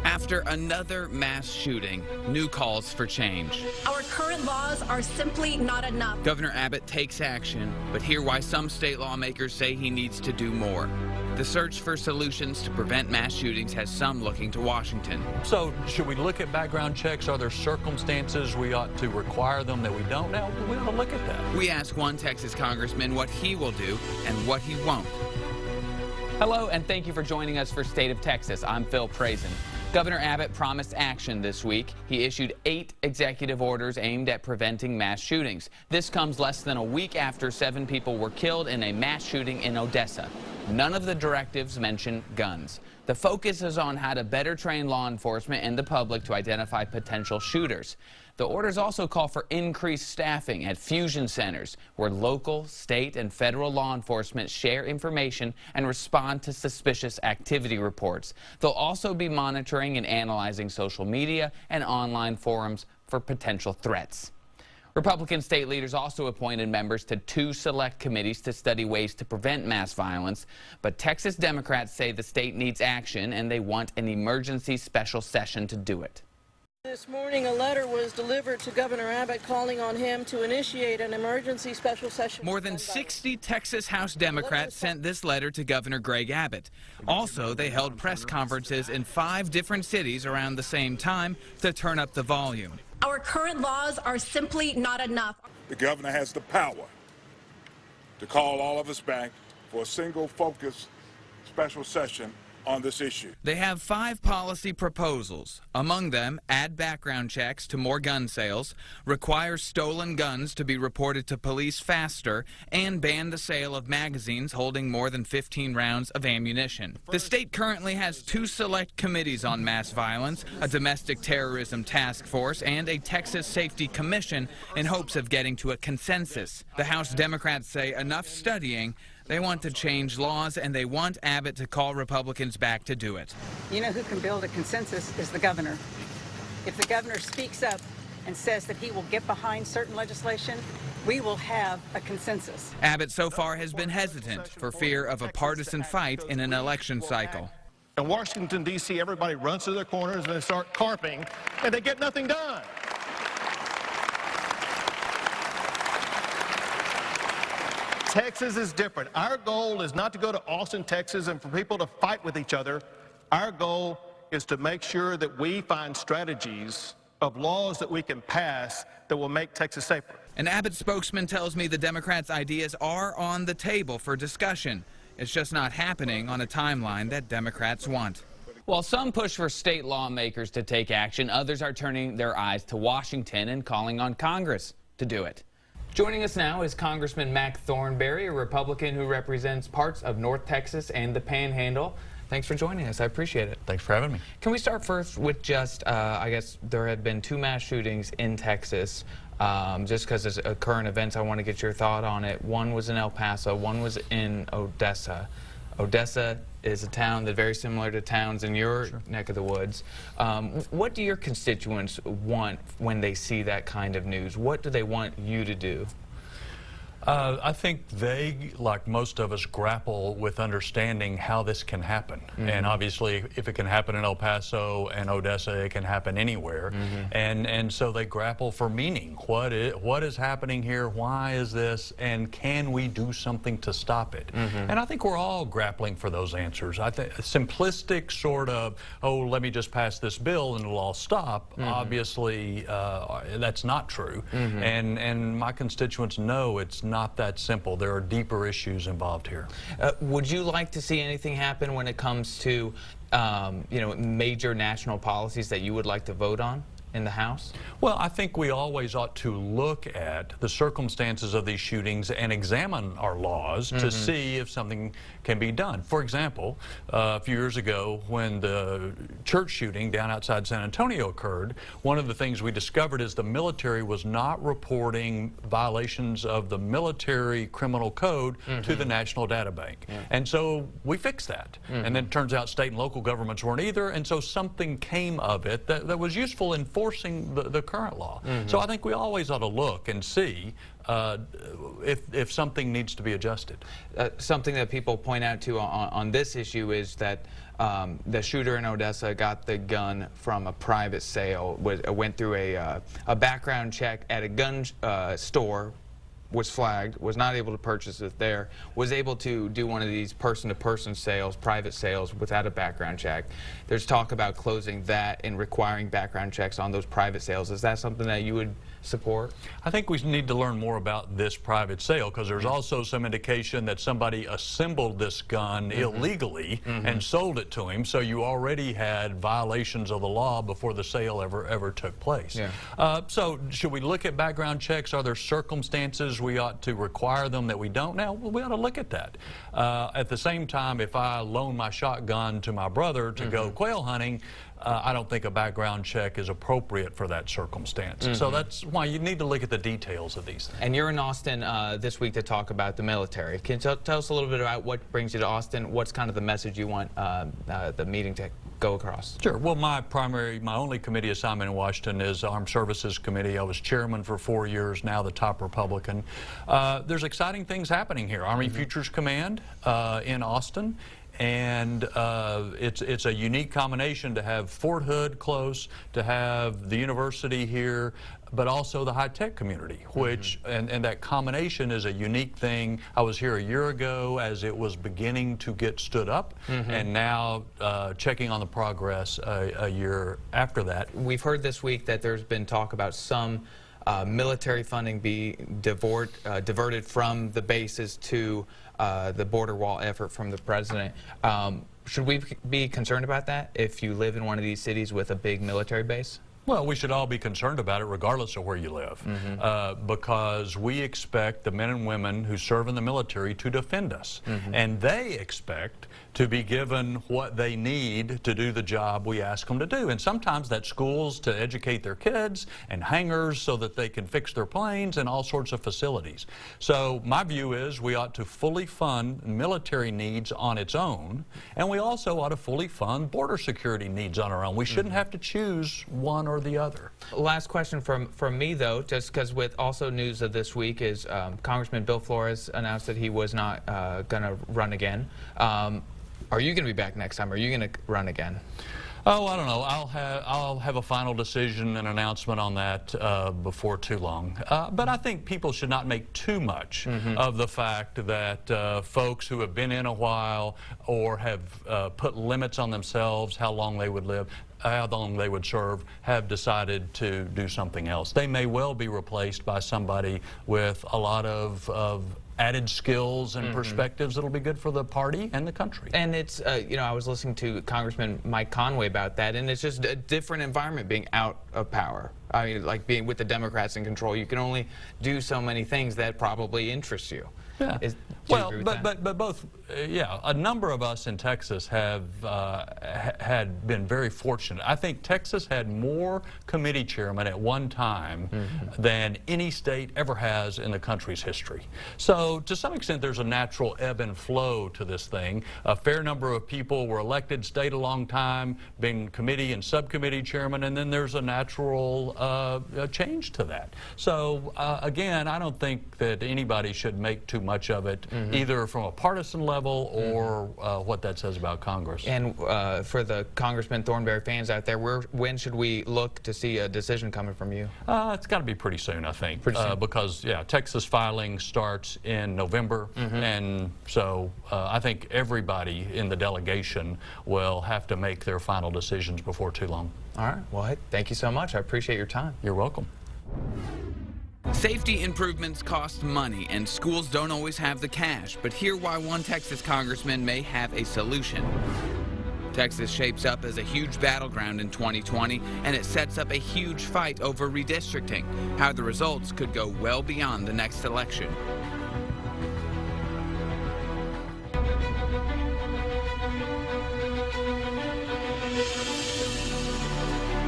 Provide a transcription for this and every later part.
After another mass shooting, new calls for change. Our current laws are simply not enough. Governor Abbott takes action, but hear why some state lawmakers say he needs to do more. The search for solutions to prevent mass shootings has some looking to Washington. So should we look at background checks? Are there circumstances we ought to require them that we don't now? We ought to look at that. We ask one Texas congressman what he will do and what he won't. Hello, and thank you for joining us for State of Texas. I'm Phil Prazen. Governor Abbott promised action this week. He issued 8 executive orders aimed at preventing mass shootings. This comes less than a week after 7 people were killed in a mass shooting in Odessa. None of the directives mention guns. The focus is on how to better train law enforcement and the public to identify potential shooters. The orders also call for increased staffing at fusion centers where local, state, and federal law enforcement share information and respond to suspicious activity reports. They'll also be monitoring and analyzing social media and online forums for potential threats. Republican state leaders also appointed members to 2 select committees to study ways to prevent mass violence. But Texas Democrats say the state needs action and they want an emergency special session to do it. This morning, a letter was delivered to Governor Abbott calling on him to initiate an emergency special session. More than 60 Texas House Democrats sent this letter to Governor Greg Abbott. Also, they held press conferences in 5 different cities around the same time to turn up the volume. Our current laws are simply not enough. The governor has the power to call all of us back for a single focused special session on this issue. They have 5 policy proposals. Among them, add background checks to more gun sales, require stolen guns to be reported to police faster, and ban the sale of magazines holding more than 15 rounds of ammunition. The state currently has 2 select committees on mass violence, a domestic terrorism task force, and a Texas Safety Commission in hopes of getting to a consensus. The House Democrats say enough studying. They want to change laws, and they want Abbott to call Republicans back to do it. You know who can build a consensus is the governor. If the governor speaks up and says that he will get behind certain legislation, we will have a consensus. Abbott so far has been hesitant for fear of a partisan fight in an election cycle. In Washington, D.C., everybody runs to their corners and they start carping, and they get nothing done. Texas is different. Our goal is not to go to Austin, Texas, and for people to fight with each other. Our goal is to make sure that we find strategies of laws that we can pass that will make Texas safer. An Abbott spokesman tells me the Democrats' ideas are on the table for discussion. It's just not happening on a timeline that Democrats want. While some push for state lawmakers to take action, others are turning their eyes to Washington and calling on Congress to do it. Joining us now is Congressman Mac Thornberry, a Republican who represents parts of North Texas and the Panhandle. Thanks for joining us. I appreciate it. Thanks for having me. Can we start first with just, I guess there have been 2 mass shootings in Texas. Just because it's current events, I want to get your thought on it. One was in El Paso, one was in Odessa. Odessa is a town that's very similar to towns in your neck of the woods. What do your constituents want when they see that kind of news? What do they want you to do? I think they, like most of us, grapple with understanding how this can happen. And obviously, if it can happen in El Paso and Odessa, it can happen anywhere. And so they grapple for meaning. What is happening here? Why is this? And can we do something to stop it? And I think we're all grappling for those answers. I think simplistic sort of, oh, let me just pass this bill and it'll all stop. Obviously, that's not true. And my constituents know it's not that simple. There are deeper issues involved here. Would you like to see anything happen when it comes to, you know, major national policies that you would like to vote on in the House? Well, I think we always ought to look at the circumstances of these shootings and examine our laws to see if something can be done. For example, a few years ago when the church shooting down outside San Antonio occurred, one of the things we discovered is the military was not reporting violations of the military criminal code to the National Data Bank. And so we fixed that. And then it turns out state and local governments weren't either, and so something came of it that was useful in enforcing the current law. So I think we always ought to look and see if something needs to be adjusted. Something that people point out to on this issue is that The shooter in Odessa got the gun from a private sale, went through a background check at a gun store, was flagged, was not able to purchase it there, was able to do one of these person-to-person sales, private sales, without a background check. There's talk about closing that and requiring background checks on those private sales. Is that something that you would support? I think we need to learn more about this private sale, because there's also some indication that somebody assembled this gun illegally and sold it to him, so you already had violations of the law before the sale ever took place. So should we look at background checks? Are there circumstances we ought to require them that we don't now? Well, we ought to look at that. At the same time, if I loan my shotgun to my brother to go quail hunting, I don't think a background check is appropriate for that circumstance. So that's why you need to look at the details of these things. And you're in Austin this week to talk about the military. Can you tell us a little bit about what brings you to Austin? What's kind of the message you want the meeting to go across? Sure. Well, my only committee assignment in Washington is Armed Services Committee. I was chairman for 4 years, now the top Republican. There's exciting things happening here. Army Futures Command in Austin. And it's a unique combination to have Fort Hood close, to have the university here, but also the high-tech community, which, and that combination is a unique thing. I was here a year ago as it was beginning to get stood up, and now checking on the progress a year after that. We've heard this week that there's been talk about some military funding be diverted from the bases to the border wall effort from the president. Should we be concerned about that if you live in one of these cities with a big military base? Well, we should all be concerned about it regardless of where you live, because we expect the men and women who serve in the military to defend us, and they expect to be given what they need to do the job we ask them to do. And sometimes that's schools to educate their kids, and hangars so that they can fix their planes, and all sorts of facilities. So my view is we ought to fully fund military needs on its own, and we also ought to fully fund border security needs on our own. We shouldn't have to choose one or the other. Last question from me, though, just because with also news of this week is Congressman Bill Flores announced that he was not going to run again. Are you going to be back next time? Are you going to run again? Oh, I don't know. I'll have a final decision and announcement on that before too long. But I think people should not make too much of the fact that folks who have been in a while or have put limits on themselves, how long they would live, how long they would serve, have decided to do something else. They may well be replaced by somebody with a lot of added skills and perspectives that'll be good for the party and the country. And it's, you know, I was listening to Congressman Mike Conway about that, and it's just a different environment being out of power. I mean, like being with the Democrats in control, you can only do so many things that probably interest you. Yeah. Well, but both, yeah, a number of us in Texas have had been very fortunate. I think Texas had more committee chairmen at one time than any state ever has in the country's history. So to some extent, there's a natural ebb and flow to this thing. A fair number of people were elected, stayed a long time, being committee and subcommittee chairman, and then there's a natural change to that. So again, I don't think that anybody should make too much of it, either from a partisan level or what that says about Congress. And for the Congressman Thornberry fans out there, when should we look to see a decision coming from you? It's got to be pretty soon, I think, because yeah, Texas filing starts in November, and so I think everybody in the delegation will have to make their final decisions before too long. All right. Well, hey, thank you so much. I appreciate your time. You're welcome. Safety improvements cost money, and schools don't always have the cash, but hear why one Texas congressman may have a solution. Texas shapes up as a huge battleground in 2020, and it sets up a huge fight over redistricting, how the results could go well beyond the next election.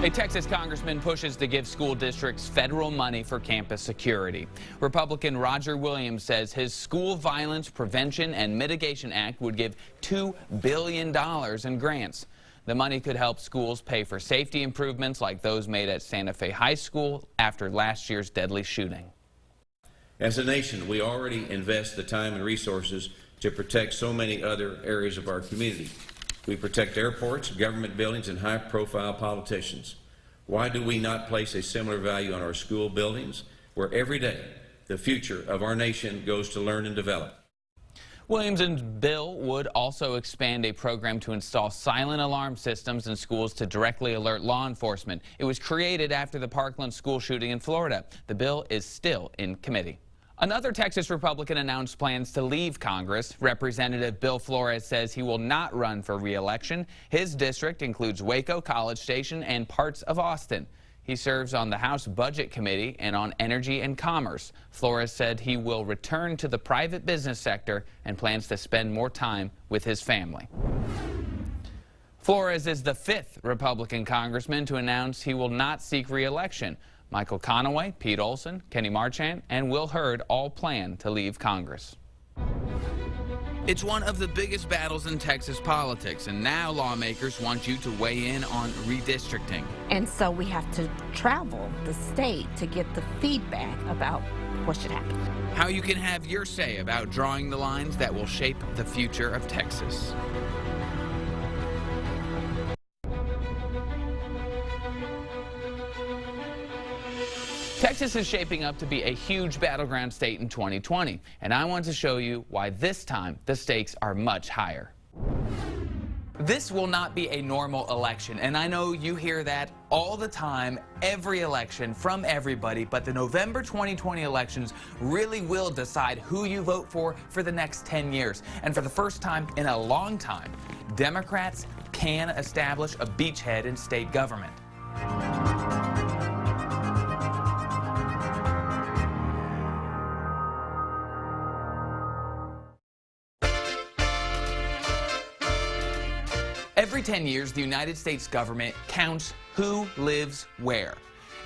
A Texas congressman pushes to give school districts federal money for campus security. Republican Roger Williams says his School Violence Prevention and Mitigation Act would give $2 billion in grants. The money could help schools pay for safety improvements like those made at Santa Fe High School after last year's deadly shooting. As a nation, we already invest the time and resources to protect so many other areas of our community. We protect airports, government buildings, and high-profile politicians. Why do we not place a similar value on our school buildings, where every day the future of our nation goes to learn and develop? Williamson's bill would also expand a program to install silent alarm systems in schools to directly alert law enforcement. It was created after the Parkland school shooting in Florida. The bill is still in committee. Another Texas Republican announced plans to leave Congress. Representative Bill Flores says he will not run for re-election. His district includes Waco, College Station, and parts of Austin. He serves on the House Budget Committee and on Energy and Commerce. Flores said he will return to the private business sector and plans to spend more time with his family. Flores is the 5th Republican congressman to announce he will not seek re-election. Michael Conaway, Pete Olson, Kenny Marchant, and Will Hurd all plan to leave Congress. It's one of the biggest battles in Texas politics, and now lawmakers want you to weigh in on redistricting. And so we have to travel the state to get the feedback about what should happen. How you can have your say about drawing the lines that will shape the future of Texas. Texas is shaping up to be a huge battleground state in 2020, and I want to show you why this time the stakes are much higher. This will not be a normal election, and I know you hear that all the time, every election, from everybody, but the November 2020 elections really will decide who you vote for the next 10 years. And for the first time in a long time, Democrats can establish a beachhead in state government. Every 10 years, the United States government counts who lives where.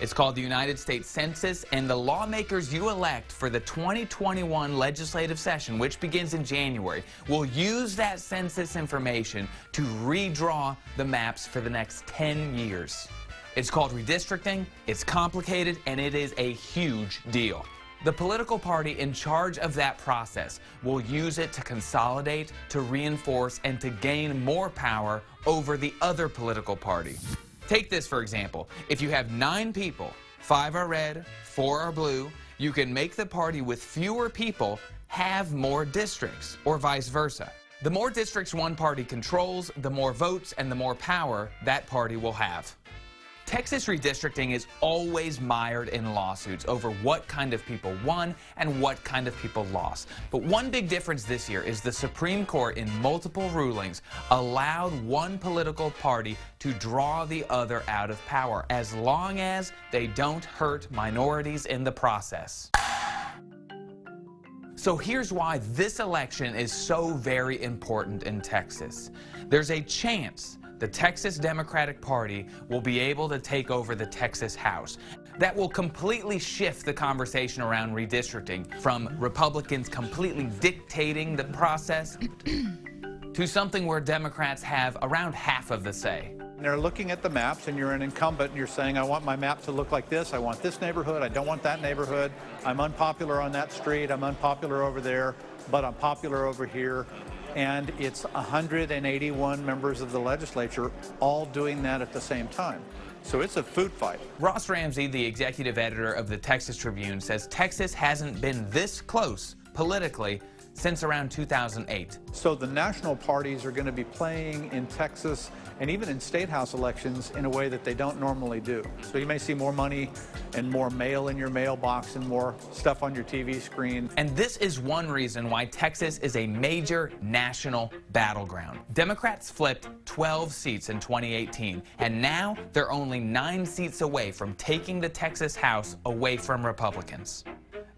It's called the United States Census, and the lawmakers you elect for the 2021 legislative session, which begins in January, will use that census information to redraw the maps for the next 10 years. It's called redistricting, it's complicated, and it is a huge deal. The political party in charge of that process will use it to consolidate, to reinforce, and to gain more power over the other political party. Take this, for example. If you have 9 people, 5 are red, 4 are blue, you can make the party with fewer people have more districts, or vice versa. The more districts one party controls, the more votes and the more power that party will have. Texas redistricting is always mired in lawsuits over what kind of people won and what kind of people lost. But one big difference this year is the Supreme Court, in multiple rulings, allowed one political party to draw the other out of power, as long as they don't hurt minorities in the process. So here's why this election is so very important in Texas. There's a chance the Texas Democratic Party will be able to take over the Texas House. That will completely shift the conversation around redistricting from Republicans completely dictating the process to something where Democrats have around half of the say. They're looking at the maps, and you're an incumbent, and you're saying, I want my map to look like this, I want this neighborhood, I don't want that neighborhood, I'm unpopular on that street, I'm unpopular over there, but I'm popular over here. And it's 181 members of the legislature all doing that at the same time. So it's a food fight. Ross Ramsey, the executive editor of the Texas Tribune, says Texas hasn't been this close politically since around 2008. So the national parties are going to be playing in Texas and even in state house elections in a way that they don't normally do. So you may see more money and more mail in your mailbox and more stuff on your TV screen. And this is one reason why Texas is a major national battleground. Democrats flipped 12 seats in 2018, and now they're only 9 seats away from taking the Texas House away from Republicans.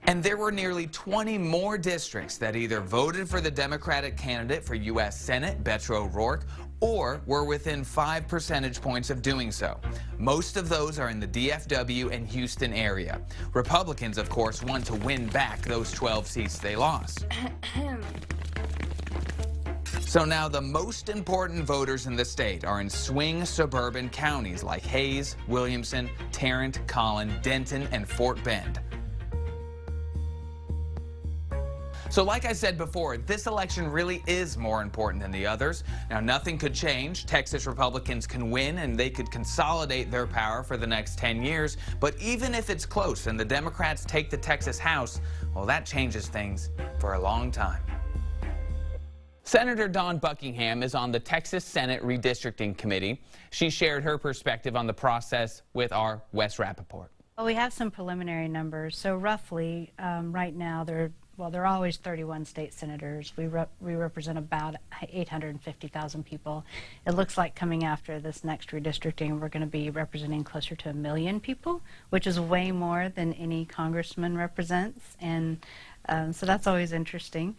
And there were nearly 20 more districts that either voted for the Democratic candidate for U.S. Senate, Beto O'Rourke, or were within 5 percentage points of doing so. Most of those are in the DFW and Houston area. Republicans, of course, want to win back those 12 seats they lost. So now the most important voters in the state are in swing suburban counties like Hays, Williamson, Tarrant, Collin, Denton, and Fort Bend. So like I said before, this election really is more important than the others. Now, nothing could change. Texas Republicans can win and they could consolidate their power for the next 10 years. But even if it's close and the Democrats take the Texas House, well, that changes things for a long time. Senator Don Buckingham is on the Texas Senate Redistricting Committee. She shared her perspective on the process with our Wes Rappaport. Well, we have some preliminary numbers. So roughly, right now, there are always 31 state senators. We represent about 850,000 people. It looks like coming after this next redistricting, we're going to be representing closer to 1 million people, which is way more than any congressman represents. And so that's always interesting.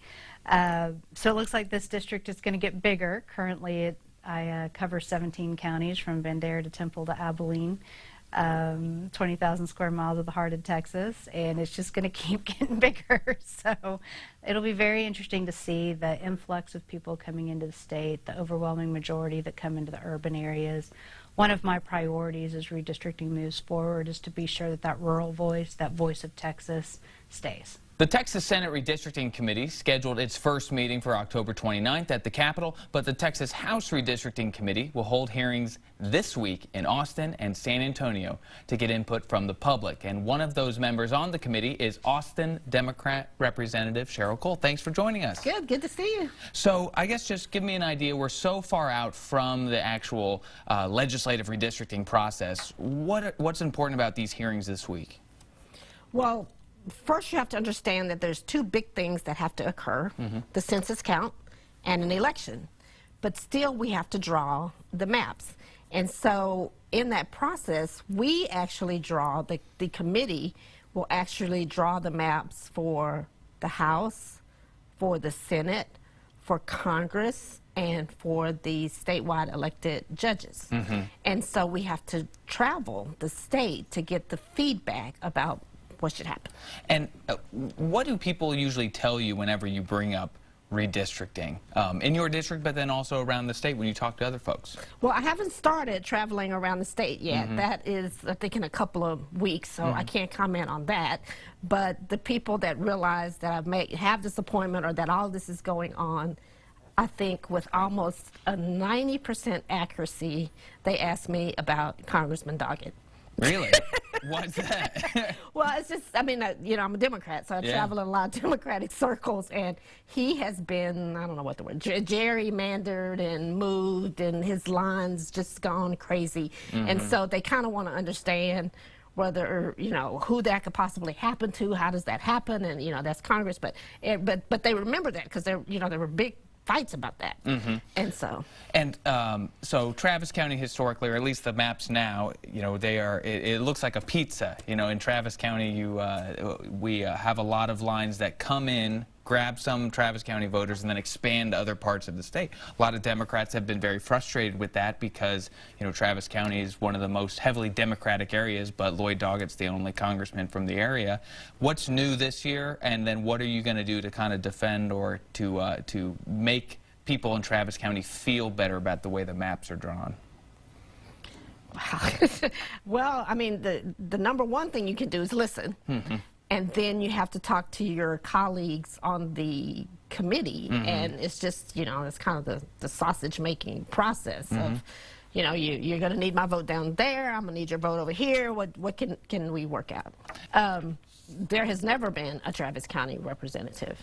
So it looks like this district is going to get bigger. Currently, I cover 17 counties from Bandera to Temple to Abilene. 20,000 square miles of the heart of Texas, and it's just going to keep getting bigger. So it'll be very interesting to see the influx of people coming into the state, the overwhelming majority that come into the urban areas. One of my priorities as redistricting moves forward is to be sure that that rural voice, that voice of Texas, stays. The Texas Senate Redistricting Committee scheduled its first meeting for October 29th at the Capitol, but the Texas House Redistricting Committee will hold hearings this week in Austin and San Antonio to get input from the public. And one of those members on the committee is Austin Democrat Representative Cheryl Cole. Thanks for joining us. Good to see you. So I guess just give me an idea. We're so far out from the actual legislative redistricting process. What's important about these hearings this week? Well, first, you have to understand that there's two big things that have to occur, the census count and an election. But still, we have to draw the maps. And so in that process, we actually draw, the committee will actually draw the maps for the House, for the Senate, for Congress, and for the statewide elected judges. And so we have to travel the state to get the feedback about what should happen. And what do people usually tell you whenever you bring up redistricting in your district, but then also around the state when you talk to other folks? Well, I haven't started traveling around the state yet. That is, I think, in a couple of weeks, so I can't comment on that. But the people that realize that I may have this appointment or that all this is going on, I think with almost a 90% accuracy, they ask me about Congressman Doggett. Really? What's that? Well, it's just, I mean, you know, I'm a Democrat, so I travel in a lot of Democratic circles, and he has been, I don't know what the word, gerrymandered and moved, and his lines just gone crazy. And so they kind of want to understand whether, you know, who that could possibly happen to, how does that happen, and, you know, that's Congress. But they remember that because there were big fights about that. And so Travis County historically, or at least the maps now, you know, they are, it looks like a pizza. You know, in Travis County, we have a lot of lines that come in, grab some Travis County voters, and then expand to other parts of the state. A lot of Democrats have been very frustrated with that because, you know, Travis County is one of the most heavily Democratic areas, but Lloyd Doggett's the only congressman from the area. What's new this year, and then what are you going to do to kind of defend or to make people in Travis County feel better about the way the maps are drawn? Well, I mean, the number one thing you can do is listen. And then you have to talk to your colleagues on the committee, and it's just, you know, it's kind of the sausage-making process of, you know, you're going to need my vote down there, I'm going to need your vote over here, what can we work out? There has never been a Travis County representative,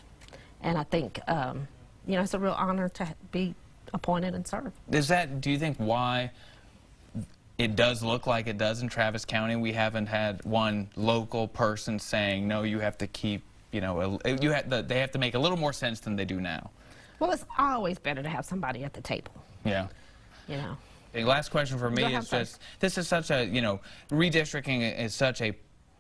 and I think, you know, it's a real honor to be appointed and serve. Is that, do you think, why it does look like it does in Travis County? We haven't had one local person saying, no, you have to keep, you know, they have to make a little more sense than they do now. Well, it's always better to have somebody at the table. Yeah. You know. The last question for me is just, this is such a, you know, redistricting is such a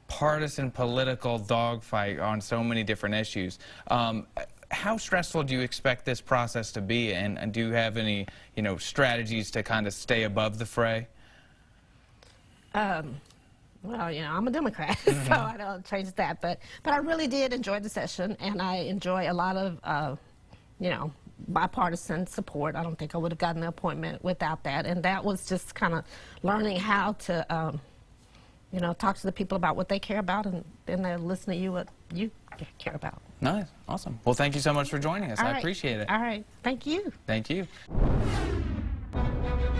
partisan political dogfight on so many different issues. How stressful do you expect this process to be, and do you have any, you know, strategies to kind of stay above the fray? Well, you know, I'm a Democrat, so I don't change that. But I really did enjoy the session, and I enjoy a lot of, you know, bipartisan support. I don't think I would have gotten the appointment without that. And that was just kind of learning how to, you know, talk to the people about what they care about, and then they'll listen to you what you care about. Nice. Awesome. Well, thank you so much for joining us. I appreciate it. All right. Thank you. Thank you.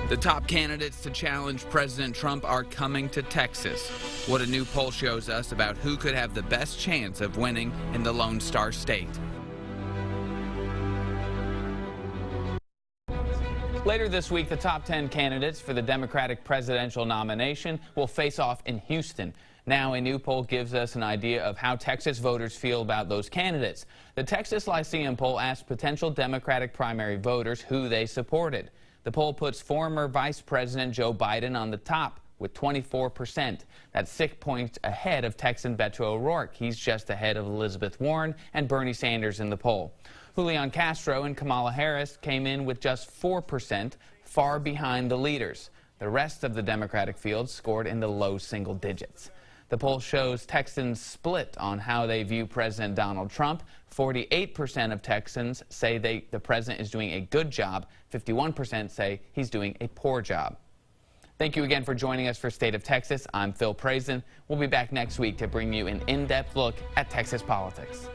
The top candidates to challenge President Trump are coming to Texas. What a new poll shows us about who could have the best chance of winning in the Lone Star State. Later this week, the top 10 candidates for the Democratic presidential nomination will face off in Houston. Now, a new poll gives us an idea of how Texas voters feel about those candidates. The Texas Lyceum poll asked potential Democratic primary voters who they supported. The poll puts former Vice President Joe Biden on the top with 24%. That's 6 points ahead of Texan Beto O'Rourke. He's just ahead of Elizabeth Warren and Bernie Sanders in the poll. Julian Castro and Kamala Harris came in with just 4%, far behind the leaders. The rest of the Democratic field scored in the low single digits. The poll shows Texans split on how they view President Donald Trump. 48% of Texans say the president is doing a good job. 51% say he's doing a poor job. Thank you again for joining us for State of Texas. I'm Phil Prazin. We'll be back next week to bring you an in-depth look at Texas politics.